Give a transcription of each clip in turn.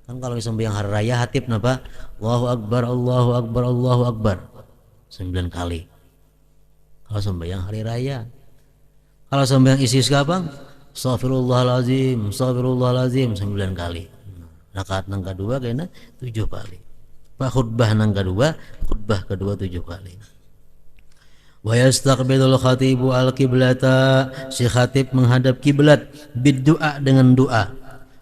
Kan kalau sembahyang hari raya hatib napa? Allahu Akbar, Allahu Akbar, Allahu Akbar 9 kali. Kalau sembahyang hari raya. Kalau sembahyang istisqa bang, Astagfirullahalazim, Astagfirullahalazim 9 kali. Rakaat nang kedua kayaknya 7 kali. Pak khutbah nang kedua, khutbah kedua 7 kali. Wa yastaqbilul khatibu al-qiblata, si khatib menghadap kiblat biddu'a dengan doa.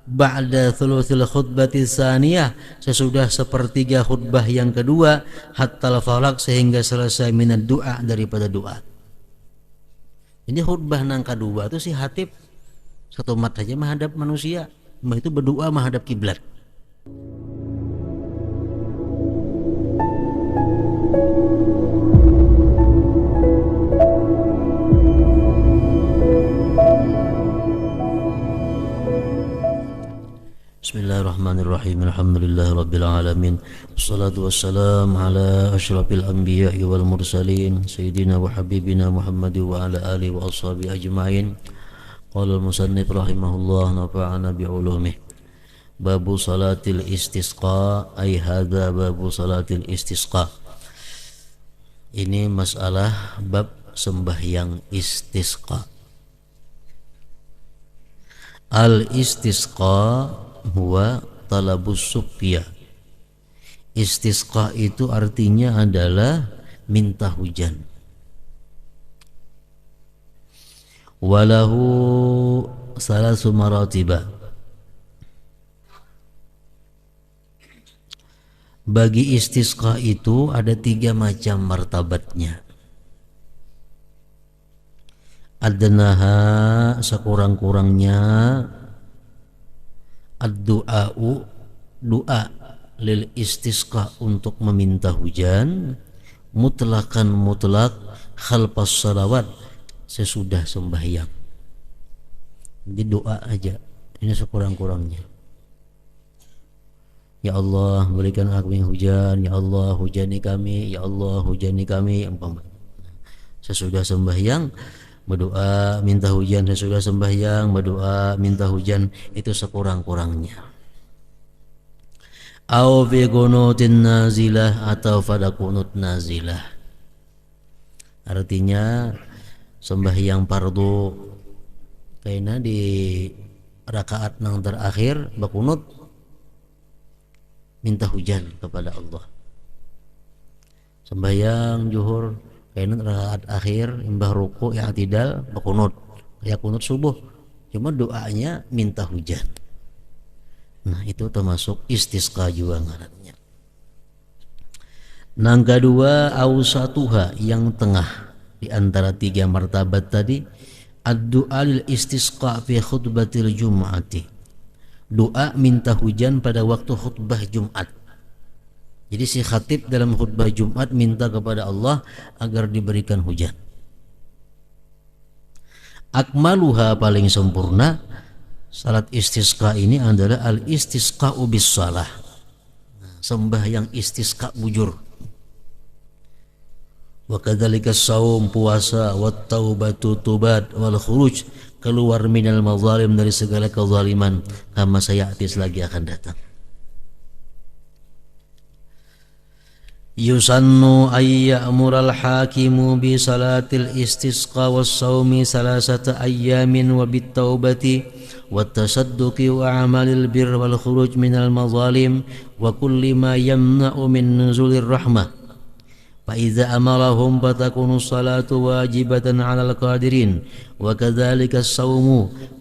Ba'da thuluthil khutbati tsaniyah, sesudah sepertiga khutbah yang kedua, hatta al-falaq, sehingga selesai minad doa, daripada doa. Ini khutbah nang kedua itu si khatib satu mat saja menghadap manusia, itu berdoa menghadap kiblat. Bismillahirrahmanirrahim. Alhamdulillahirabbil alamin. Wassalatu wassalamu ala asyrafil anbiya'i wal mursalin sayyidina wa habibina Muhammad wa ala alihi wa ashabihi ajma'in. Qala al-musannif rahimahullah, nafa'ana bi ulumih. Babu salatil istisqa, ay hadza babu salatil istisqa. Ini masalah bab sembahyang istisqa. Al-istisqa huwa talabus suqya. Istisqa itu artinya adalah minta hujan. Walahu salasu maratiba. Bagi istisqa itu ada 3 macam martabatnya. Adnaha, sekurang-kurangnya, ad-du'a'u, doa lil istisqa, untuk meminta hujan, mutlakan mutlak, khalfas salawat, sesudah sembahyang. Jadi doa aja, ini sekurang-kurangnya. Ya Allah, berikan kami hujan, ya Allah hujani kami, ya Allah hujani kami. Sesudah sembahyang berdoa minta hujan, sesudah sembahyang berdoa minta hujan, itu sekurang-kurangnya. Au fi qunutin nazilah, atau pada qunut nazilah. Artinya sembahyang fardu kayaknya di rakaat nang terakhir bakunut minta hujan kepada Allah. Sembahyang zuhur kayaknya rakaat akhir imbah ruku ya i'tidal bakunut kayak kunut subuh, cuma doanya minta hujan. Nah itu termasuk istisqa juga ngarannya. Nang kedua ausatuha, yang tengah di antara 3 martabat tadi, ad-du'a lil istisqa fi khutbatil jum'ati, doa minta hujan pada waktu khutbah Jumat. Jadi si khatib dalam khutbah Jumat minta kepada Allah agar diberikan hujan. Akmaluha, paling sempurna salat istisqa ini adalah al-istisqa'u bis salah, sembahyang istisqa bujur. Wa kadzalika shaum, puasa, wat taubatu, tubat, wal khuruj, keluar minal mazalim, dari segala kezaliman, kama sayati, lagi akan datang. Yusannu ayya'mural hakimu bi salatil istisqa was saumi salasata ayyamin wa bit taubati wat tasadduqi wa amalil bir wal khuruj minal mazalim wa kulli ma yamna'u min nuzulir rahmah. فإذا أمرهم فتكون الصلاة واجبة على القادرين وكذلك الصوم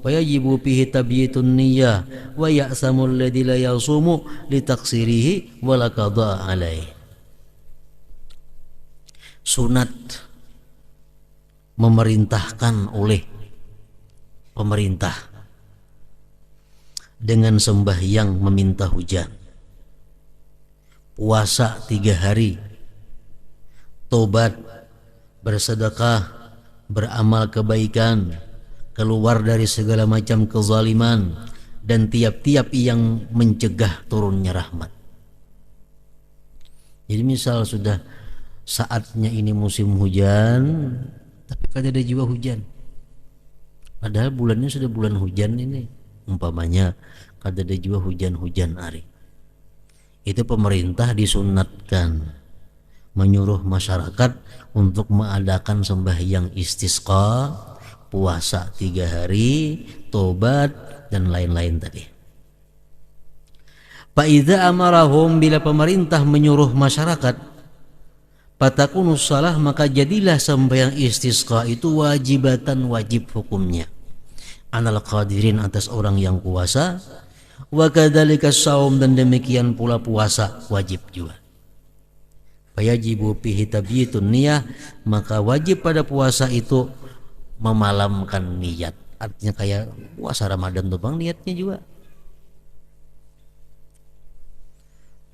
فيجب فيه تبييت النية ويأثم الذي لا يصوم لتقصيره ولا قضاء عليه. Sunat memerintahkan oleh pemerintah dengan sembahyang meminta hujan, puasa 3 hari, tobat, bersedekah, beramal kebaikan, keluar dari segala macam kezaliman, dan tiap-tiap yang mencegah turunnya rahmat. Jadi misal sudah saatnya ini musim hujan, tapi kada ada juga hujan, padahal bulannya sudah bulan hujan ini, umpamanya kada ada juga hujan-hujan hari, itu pemerintah disunatkan menyuruh masyarakat untuk mengadakan sembahyang istisqa, puasa 3 hari, tobat dan lain-lain tadi. Fa idza amarahum, bila pemerintah menyuruh masyarakat, fatakunus shalah, maka jadilah sembahyang istisqa itu wajibatan, wajib hukumnya, anal qadirin, atas orang yang kuasa, wa kadzalika shaum, dan demikian pula puasa wajib juga. Fayajibu fihi tabyitun niyah, maka wajib pada puasa itu memalamkan niat. Artinya kayak puasa Ramadan tuh Bang, niatnya juga.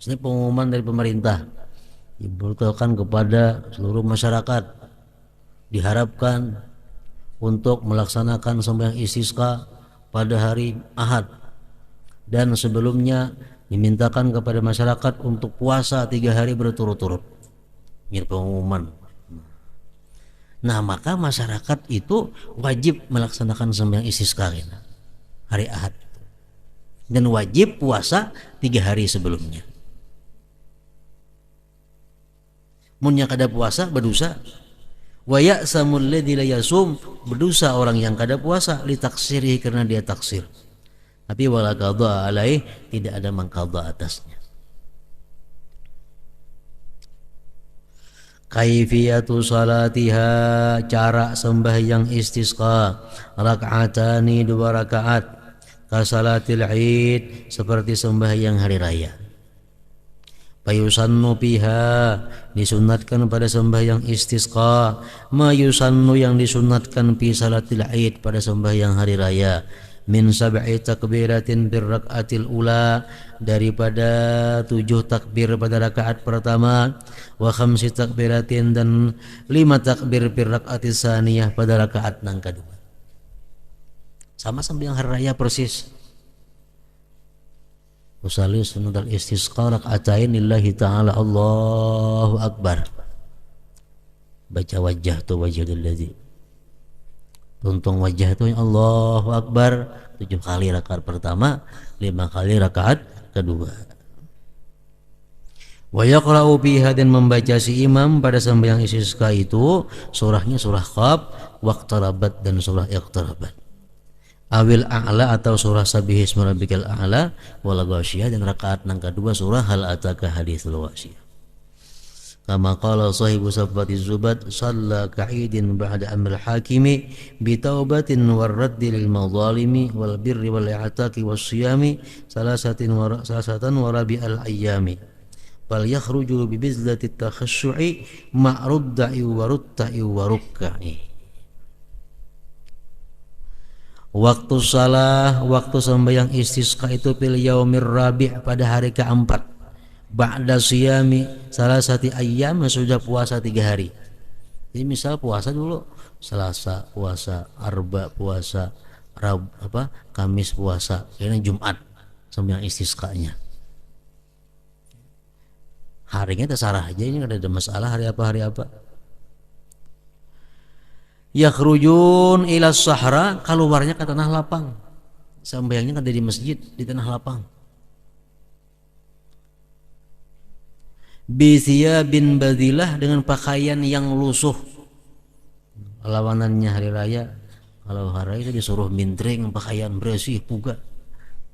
Ini pengumuman dari pemerintah diberitahukan kepada seluruh masyarakat, diharapkan untuk melaksanakan sembahyang istisqa pada hari Ahad, dan sebelumnya dimintakan kepada masyarakat untuk puasa 3 hari berturut-turut. Ini pengumuman. Nah, maka masyarakat itu wajib melaksanakan sembahyang istisqa hari Ahad, dan wajib puasa 3 hari sebelumnya. Munnya kada puasa berdosa. Wa ya'samul ladzi la yasum, berdosa orang yang kada puasa, li taksirihi, karena dia taksir. Tapi wala qadha alaih, tidak ada mengqadha atasnya. Kaifiyatu salatiha, cara sembahyang istisqa, rak'atani, 2 rakaat, kasalatil id, seperti sembahyang hari raya. Payusannu piha, disunatkan pada sembahyang istisqa, ma yusannu, yang disunatkan pi salatil id, pada sembahyang hari raya, min sab'i takbiratin bir rak'atil ula, daripada 7 takbir pada rakaat pertama, wa khamsi takbiratin, dan 5 takbir bir rak'atis saniyah, pada rakaat yang kedua. Sama sembahyang hari raya persis. Usalli sunnat al-istisqa rak'atain lillahi ta'ala, Allahu Akbar. Baca wajah tu wajhul ladzi, tuntung wajah tu Allahu Akbar 7 kali rakaat pertama, 5 kali rakaat kedua. Wa yaqra'u biha, dan membaca si imam pada sembahyang istisqa itu surahnya surah Qaf, waqtarabat, dan surah iqtarabat. Awil a'la, atau surah Sabbihisma rabbikal a'la, wal ghasyiyah, dan rakaat yang kedua surah Hal ataka haditsul ghasyiyah. Kama qala sahibu safati zubat, shalla ka'idin ba'da amril hakimi bi taubatin war raddi lil madhalimi wal birri wal i'taqi was siyami salasatan wa rabi'al ayyami fal yakhruju bi bizlati takhashu'i ma'rudda'i wa rutta'i wa rukka'i. Waktu salah, waktu sembahyang istisqa itu fil yaumir rabi', pada hari keempat, ba'da siyami salasati ayyam, sudah puasa 3 hari. Jadi misal puasa dulu Selasa puasa, Arba puasa, Kamis puasa, kemudian Jumat sembahyang istisqanya. Harinya terserah aja, ini ada masalah hari apa. Yakhrujun ila sahra, keluarnya ke tanah lapang. Sembahyangnya kan di masjid, di tanah lapang. Bisya bin badilah, dengan pakaian yang lusuh. Lawanannya hari raya, kalau hari raya itu disuruh mintring pakaian bersih puga.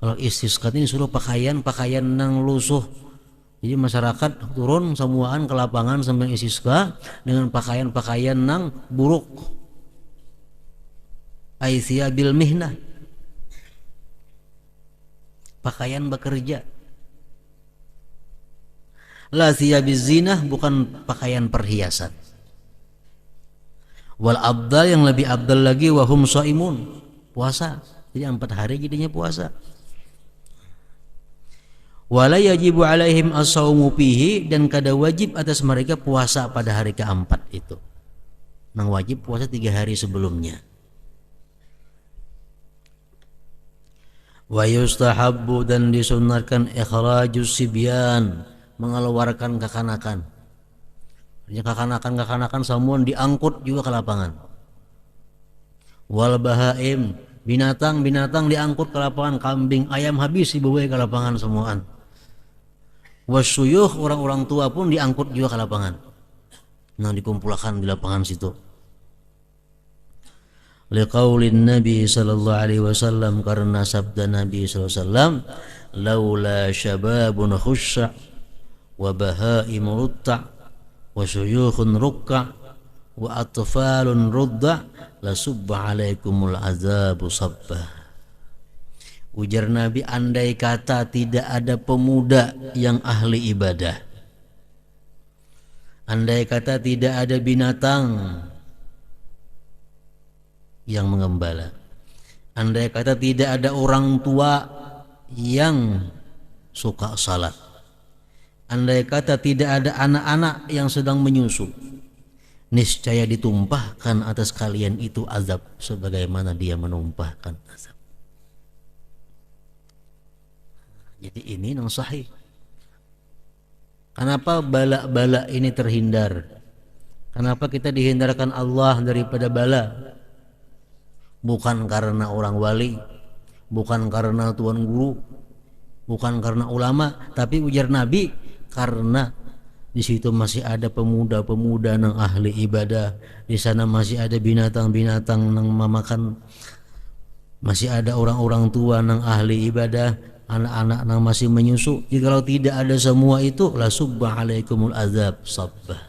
Kalau istisqa ini disuruh pakaian yang lusuh. Jadi masyarakat turun semuaan ke lapangan sembahyang istisqa dengan pakaian yang buruk. Aisyah bil mihnah, pakaian bekerja. La siyabiz zinah, bukan pakaian perhiasan. Wal abdal, yang lebih abdal lagi, wahum shaimun, puasa. Jadi 4 hari jadinya puasa. Wala yajibu alaihim as-saumu fihi, dan kada wajib atas mereka puasa pada hari keempat itu. Nang wajib puasa 3 hari sebelumnya. Wa yustahabbu, dan disunatkan ikhrajus sibyan, mengeluarkan kekanakan. Kekanakan semua diangkut juga ke lapangan. Wal bahaim, binatang diangkut ke lapangan, kambing, ayam habis dibawa ke lapangan semuaan. Wasyuyukh, orang-orang tua pun diangkut juga ke lapangan. Nah, dikumpulkan di lapangan situ. Liqaulin Nabi sallallahu alaihi wasallam, karena sabda Nabi sallallahu alaihi wasallam, laula syababun khusya wa bahaim rutta wa syuyukhun rukka wa atfalun rudda lasubba alaikumul azabu sabbah. Ujar Nabi, andai kata tidak ada pemuda yang ahli ibadah, andai kata tidak ada binatang yang mengembala, andai kata tidak ada orang tua yang suka salat, andai kata tidak ada anak-anak yang sedang menyusu, niscaya ditumpahkan atas kalian itu azab sebagaimana dia menumpahkan azab. Jadi ini yang sahih. Kenapa bala-bala ini terhindar? Kenapa kita dihindarkan Allah daripada bala? Bukan karena orang wali, bukan karena tuan guru, bukan karena ulama, tapi ujar Nabi, karena di situ masih ada pemuda-pemuda yang ahli ibadah, di sana masih ada binatang-binatang yang memakan, masih ada orang-orang tua yang ahli ibadah, anak-anak yang masih menyusu. Jikalau tidak ada semua itu, la subba alaikumul azab sabbah.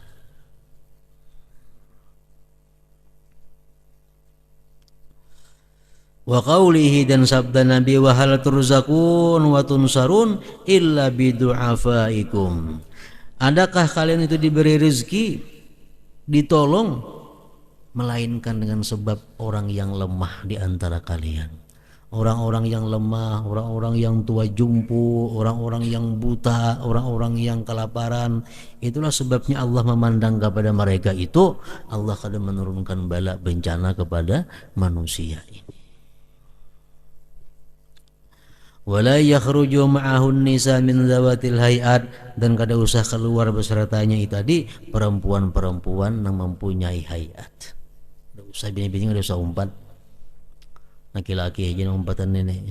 Wa qawlihi, dan sabda Nabi, wa hal turzakun wa tunsarun illa bidu'afaikum. Adakah kalian itu diberi rezeki, ditolong, melainkan dengan sebab orang yang lemah di antara kalian. Orang-orang yang lemah, orang-orang yang tua jumpu, orang-orang yang buta, orang-orang yang kelaparan, itulah sebabnya Allah memandang kepada mereka itu, Allah akan menurunkan bala bencana kepada manusia ini. Wala yakhruju ma'ahun nisa min zawatil hayat, dan kada usah keluar besertanya itu tadi perempuan-perempuan yang mempunyai hayat. Kada usah bini-bini, kada usah umpat. Laki-laki aja umpatan nenek.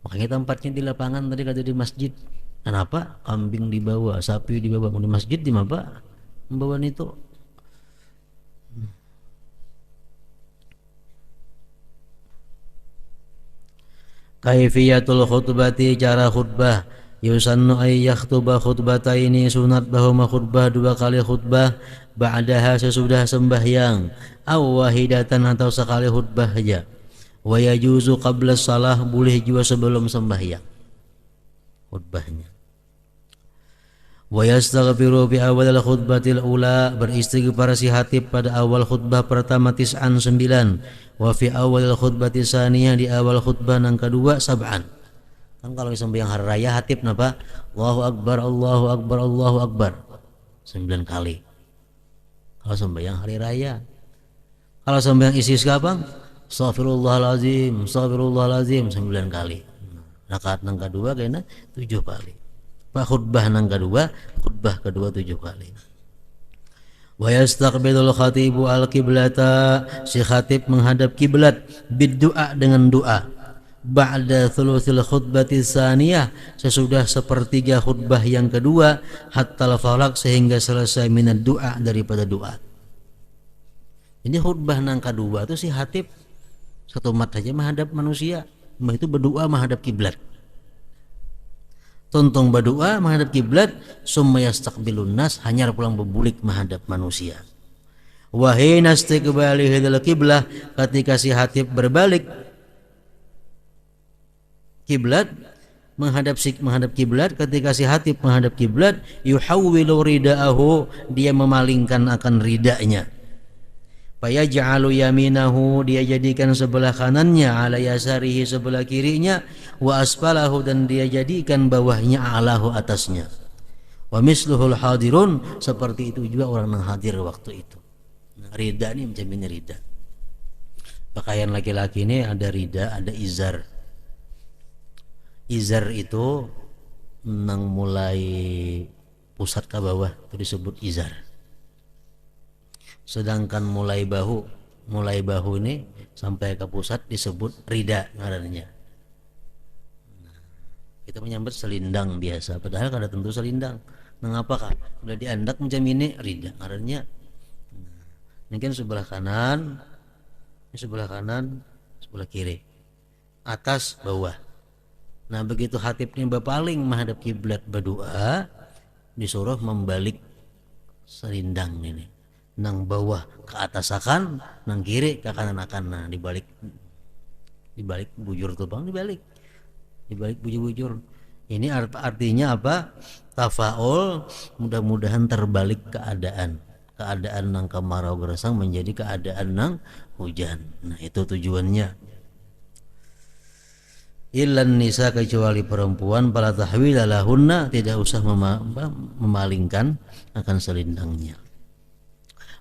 Makanya tempatnya di lapangan tadi kata di masjid. Kenapa? Kambing dibawa, sapi dibawa. Di masjid di mana? Membawa itu. Kaifiyatul khutbati, cara khutbah. Yusannu ay yakhtuba khutbataini, sunat bahwa khutbah dua kali khutbah, ba'daha sesudah sembahyang, aw wahidatan atau sekali khutbah saja. Wa yajuzu qabla salah, boleh juga sebelum sembahyang khutbahnya. Wa yastaghfiru bi awal khutbatil ula, beristighfar si Hatib pada awal khutbah pertama 9. Wa fi awal khutbati saniyah, di awal khutbah yang kedua 7. Kan kalau sembahyang hari raya Hatib napa? Allahu akbar, Allahu akbar, Allahu akbar 9 kali. Kalau sembahyang hari raya. Kalau sembahyang istisqa bang, Astaghfirullahalazim, Astaghfirullahalazim 9 kali. Rakaat yang kedua kena 7 kali. Pak khutbah yang kedua, khutbah kedua 7 kali. Wa yastaqbilul khatibu al-qiblata, si khatib menghadap kiblat, biddu'a, dengan doa. Ba'da thuluthil khutbati tsaniyah, sesudah sepertiga khutbah yang kedua, hatta al-falaq, sehingga selesai minad doa, daripada doa. Ini khutbah yang kedua itu si Hatib satu mat saja menghadap manusia, itu berdoa menghadap kiblat. Tontong berdoa menghadap kiblat, summa yastaqbilun nas, hanya pulang berbulik menghadap manusia. Wa hina istiqbali hadzal qiblah, ketika si Hatib berbalik kiblat, menghadap kiblat, ketika si Hatib menghadap kiblat, yuhawwilu ridaahu, dia memalingkan akan ridanya. Fayaj'alu yaminahu, dia jadikan sebelah kanannya, ala yasarihi, sebelah kirinya, wa asfalahu, dan dia jadikan bawahnya, alahu, atasnya. Wa misluhul hadirun, seperti itu juga orang yang hadir waktu itu. Nah, rida ini macam ini rida. Pakaian laki-laki ini ada rida, ada izar. Izar itu nang mulai pusat ke bawah itu disebut izar. Sedangkan mulai bahu ini sampai ke pusat disebut rida ngarannya. Nah, itu kita menyambat selindang biasa, padahal kada tentu selindang. Mengapa kah? Udah diandak macam ini rida ngarannya. Ini kan sebelah kanan, sebelah kiri, atas bawah. Nah begitu hatibnya berpaling menghadap kiblat berdoa, disuruh membalik selindang ini, nang bawah ke atas akan, nang kiri ke kanan akan. Nah dibalik bujur tuh bang, dibalik bujur-bujur. Ini artinya apa? Tafaul, mudah-mudahan terbalik keadaan nang kemarau gersang menjadi keadaan nang hujan. Nah itu tujuannya. Illan nisa, kecuali perempuan, fala tahwila lahunna, tidak usah memalingkan akan selindangnya.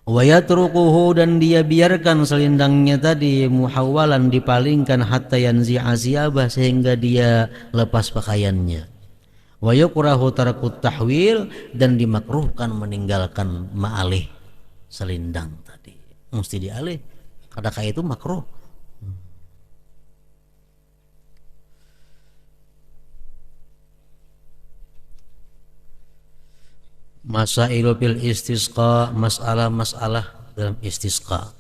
Wa yatrukuhu, dan dia biarkan selindangnya tadi muhawwalan, dipalingkan, hatta yanzi'a siyabah, sehingga dia lepas pakaiannya. Wa yukrahu tarakut tahwil, dan dimakruhkan meninggalkan ma'alih selindang tadi. Mesti dialih, kadang itu makruh. Masailu fil istisqa, masalah-masalah dalam istisqa.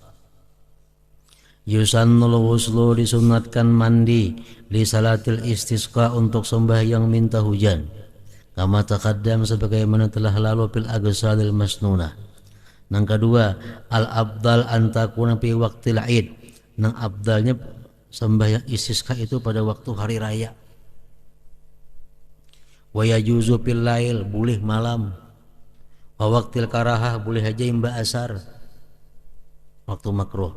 Yusannul wuslu, disunatkan mandi, li salatil istisqa, untuk sembahyang minta hujan. Kama taqaddam, sebagaimana telah lalu, fil agsalil masnunah. Nang kedua, al abdal antakuna fi waqtil id, nang abdalnya sembahyang istisqa itu pada waktu hari raya. Wa yajuzu fil lail, boleh malam. Wa waqtil karahah, boleh aja imba asar, waktu makruh.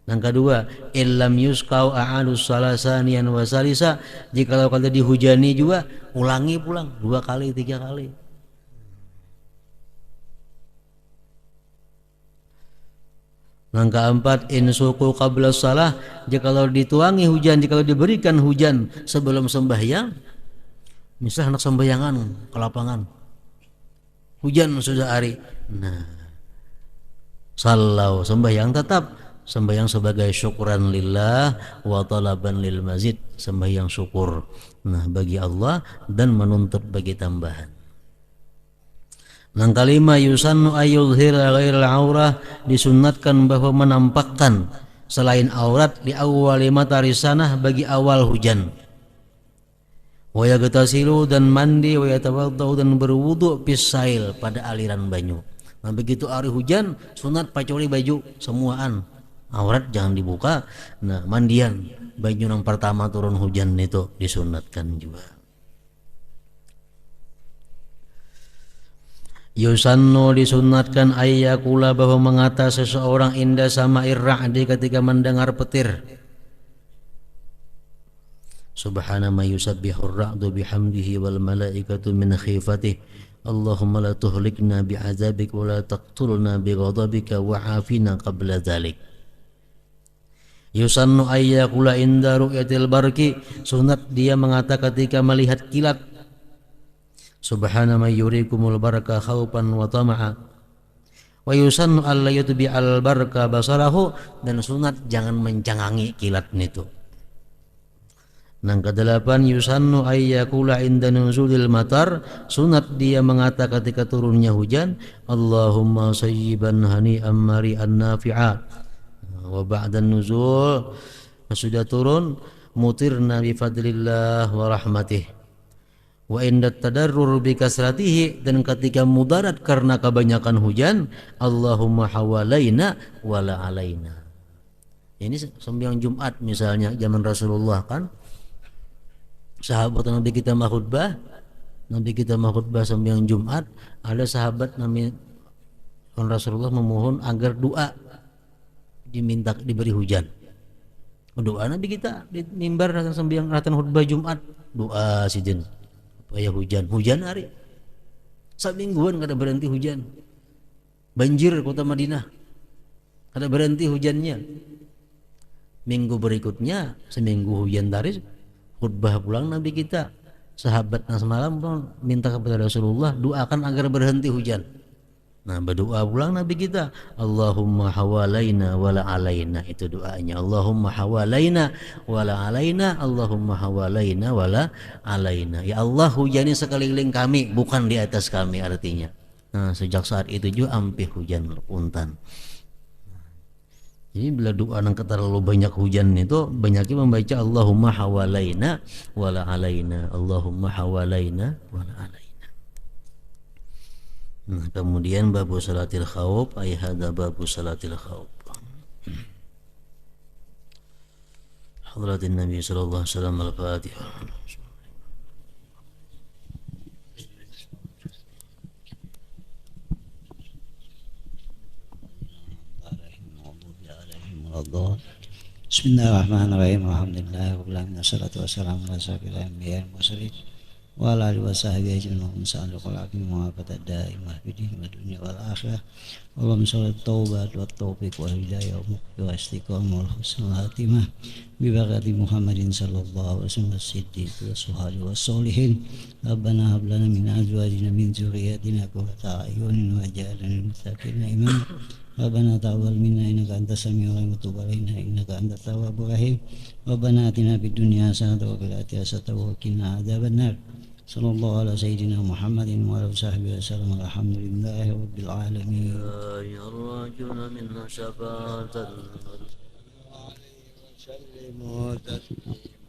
Yang kedua, illam yuskau a'alus salasanian wa salisa, jika kalau dihujani juga ulangi pulang 2 kali 3 kali. Yang keempat, insuku qabla salah, jika kalau dituangi hujan, jika kalau diberikan hujan sebelum sembahyang, misal anak sembahyangan ke lapangan, hujan sudah hari, nah sallau, sembahyang tetap, sembahyang sebagai syukuran lillah wa talaban lil mazid, sembahyang syukur nah bagi Allah dan menuntut bagi tambahan. Yang kelima, yusannu ayyuzhira ghairal aurah, disunnatkan bahwa menampakkan selain aurat di awwali matari sanah, bagi awal hujan. Wa yagtasilu, dan mandi, wa yatawaddau, dan berwudu, pisail, pada aliran banyu. Nah begitu hari hujan sunat pacoli baju semuaan, aurat jangan dibuka. Nah mandian baju yang pertama turun hujan itu disunatkan juga. Yusannu, disunatkan, ayyakula, bahwa mengata seseorang inda sama'ir ra'di, ketika mendengar petir. Subhana ma yusabbihur ra'du bihamdihi wal malaikatu min khifatihi, Allahumma la tuhlikna bi'adzabik wa la taqtulna bighadabika wa afina qabla dhalik. Yusannu ayyakula inda ru'yatil barki, sunat dia mengata ketika melihat kilat. Subhana ma yurikumul baraka khawpan wa tama'a. Wa yusannu alla yutbi'al barka basarahu, dan sunat jangan mencangangi kilat itu. Yang kedelapan, yusannu ayyakula inda nuzulil matar, sunat dia mengata ketika turunnya hujan, Allahumma sayyiban hani'an mari'an nafi'a. Wa ba'dan nuzul, sudah turun, mutirna bifadlillah wa rahmatih. Wa inda tadarrur bi kasratihi, dan ketika mudarat karena kebanyakan hujan, Allahumma hawalaina wa la alaina. Ini sembahyang Jumat misalnya zaman Rasulullah kan, sahabat Nabi kita khutbah sembahyang Jumat, ada sahabat namanya Rasulullah memohon agar doa diminta diberi hujan. Doa Nabi kita di mimbar datang sembahyang ratan khutbah Jumat, doa sidin supaya hujan hari samingguan kada berhenti hujan, banjir kota Madinah kada berhenti hujannya. Minggu berikutnya seminggu hujan taris, khutbah pulang Nabi kita, sahabat semalam minta kepada Rasulullah doakan agar berhenti hujan. Nah, berdoa pulang Nabi kita, Allahumma hawalaina wala alaina, itu doanya. Allahumma hawalaina wala alaina, Allahumma hawalaina wala alaina. Ya Allah, hujani sekeliling kami, bukan di atas kami, artinya. Nah, sejak saat itu juga ampih hujan untan. Jadi bila doa yang terlalu banyak hujan itu, banyaknya membaca Allahumma hawalaina wala alaina, Allahumma hawalaina wala alaina. Nah, kemudian babu salatil khawf, ay hada babu salatil khawf. Hadratin Nabi sallallahu alaihi wasallam, al-Fatihah. Bismillahirrahmanirrahim. Alhamdulillahirabbil alamin. Wassalatu wassalamu ala asyrofil anbiya'i wal mursalin wa ala alihi wa sahbihi ajma'in. Sa'alul aqim wa fatad daimah fid dunya wal akhirah. Allahumma shalli taubat wa taufiq wa hidayah wa istiqamah wa husnul khatimah bi barakati Muhammadin sallallahu alaihi wasallam as-siddiq wa suhali wa sholihin. Rabbana hab lana min azwajina min dzurriyyatina qurrata a'yunin waj'alna lil muttaqina imama. Rabbana taqabbal minna innaka antas samiul alim wa tub alaina innaka antat tawwabur rahim. Rabbana atina fid dunya hasanatan wa fil akhirati hasanatan wa qina adzabannar. Sallallahu ala sayyidina Muhammadin wa ala sahbihi wasallam. Alhamdulillahi rabbil alamin. Ya yarjuna minna syafa'atan. Sallimu tasliman.